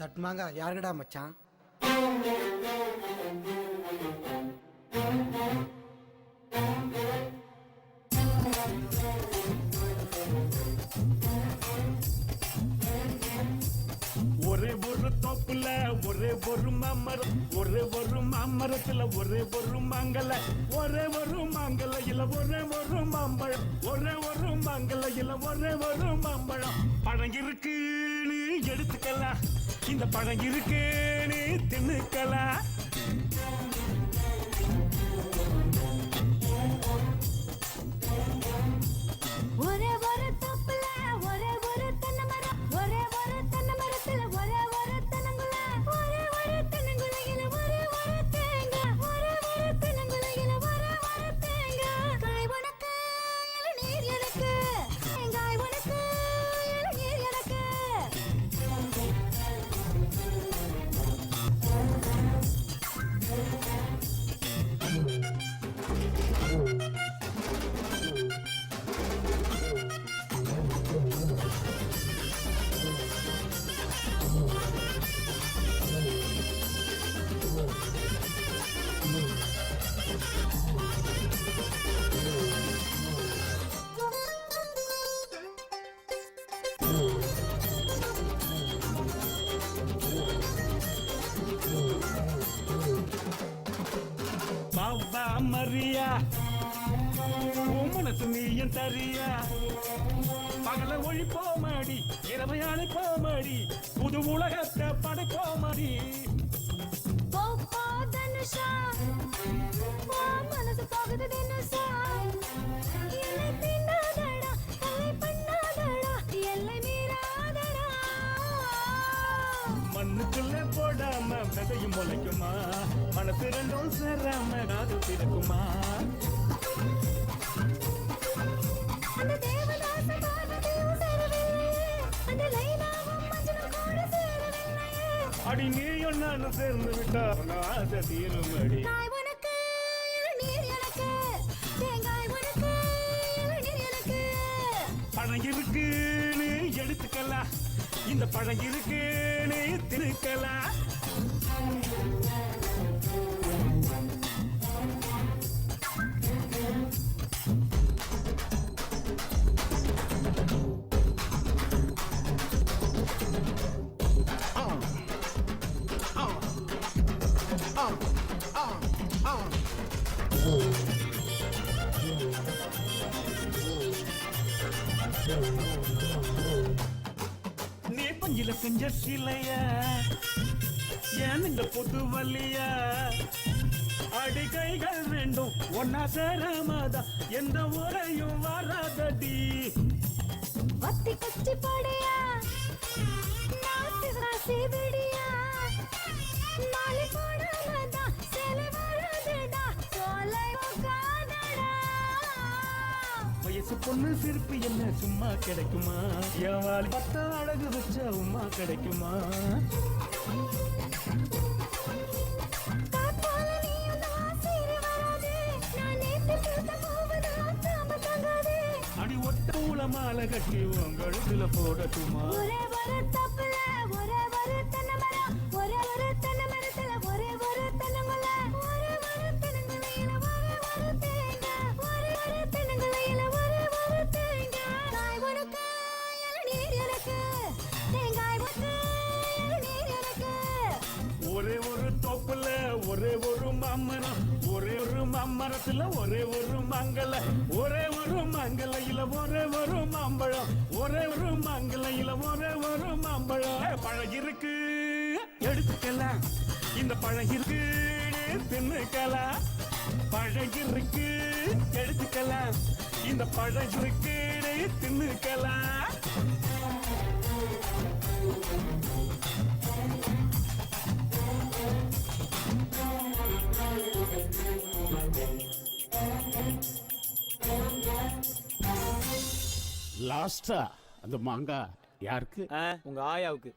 தட்மாங்க யாருக்கடா மச்சான்? ஒரே ஒரு தோப்புல ஒரே ஒரு மாமரம், ஒரே ஒரு மாமரத்துல ஒரே ஒரு மாங்கல, ஒரே ஒரு மாங்கல இல்ல ஒரே ஒரு மாம்பழம், ஒரே ஒரு மாங்கல இல்ல ஒரே ஒரு மாம்பழம். பழம் இருக்குன்னு எடுத்துக்கலாம், இந்த பழம் இருக்குன்னு தின்னுக்கலாம். ஒரே ஒரு தோப்புல ஒரே ஒரு தென்னை மரம், ஒரே ஒரு தென்னை மரத்துல ஒரே ஒரு தென்னங்குல, ஒரே ஒரு தென்னங்குலையில ஒரே ஒரு தேங்காய், ஒரே ஒரு தென்னங்குலையில ஒரே ஒரு தேங்காய். காய் உனக்கு இளநீர் எனக்கு, தேங்காய் உனக்கு இளநீர் எனக்கு. பாவா மரியா உன் மனசு நீயும் தரியா, பகல ஒழி போமாடி இரவையான போமாடி, புது உலகத்தை படைப்போமாடி. போ போ தனுஷா, போ மனசு போகுது தினுசா. என்னை தீண்டாதடா, தலை பண்ணாதடா, எல்லை மீறாதடா. மண்ணுக்குள்ள போடாம விதையும் முளைக்குமா, மனசு ரெண்டும் சேராம காது பிறக்குமா. அந்த தேவதாச பார்வதியும் சேரவில்லையே, அந்த லைலாவும் மஜ்னும் கூட சேரவில்லையே. அடி நீயும் நானும் சேர்ந்து விட்டா ஆசை தீருமடி. காய் உனக்கு இளநீர் எனக்கு, தேங்காய் உனக்கு இளநீர் எனக்கு. பழம் இருக்குன்னு எடுத்துக்கலாம், இந்த பழம் இருக்குன்னு திணுக்கலாம். நீ பஞ்சில செஞ்ச சிலையா, ஏன் இந்த புது வலியா, அடி கைகள் ரெண்டும் ஒன்னா சேராமதா எந்த முறையும் வராதடி. வத்தி கச்சி படையா, நாசி ராசி விடியா, நாளை போடாமதா சேலை வராதடா, சோலை உக்காதடா. வயசு பொண்ணு சிரிப்பு என்ன சும்மா கிடைக்குமா, என் பத்த அழகு வச்ச உமா கிடைக்குமா. காத்தால நீயும் தான் சீறி வராதே, நான் நேத்து பூத்த பூவுதான் தாம தாங்காதே. அடி ஒட்ட ஊல மாலை கட்டி உங்களுக்குல போடட்டுமா. ஒரே ஒரு தப்புல ஒரே ஒரு தென்னை மரம், ஒரே ஒரு தென்னை மரத்துல ஒரே ஒரு தென்னங்குல, ஒரே ஒரு தென்னங்குலையில ஒரே ஒரு தேங்காய், ஒரே ஒரு தென்னங்குலையில ஒரே ஒரு தேங்காய். காய் உனக்கு இளநீர் எனக்கு, தேங்காய் உனக்கு இளநீர் எனக்கு. ஒரே ஒரு தோப்புல ஒரே ஒரு மாமரம், ஒரே ஒரு மாமரத்துல ஒரே ஒரு மாங்கல, ஒரே ஒரு மாங்கலையில ஒரே ஒரு மாம்பழம், ஒரே ஒரு மாங்கலையில ஒரே ஒரு மாம்பழம். பழம் இருக்கு எடுத்துக்கலாம், இந்த பழம் இருக்கு தின்னுக்கலாம். பழம் இருக்கு எடுத்துக்கலாம், இந்த பழம் இருக்கு தின்னுக்கலாம். லாஸ்டா அந்த மாங்காய் யாருக்கு? உங்க ஆயாவுக்கு.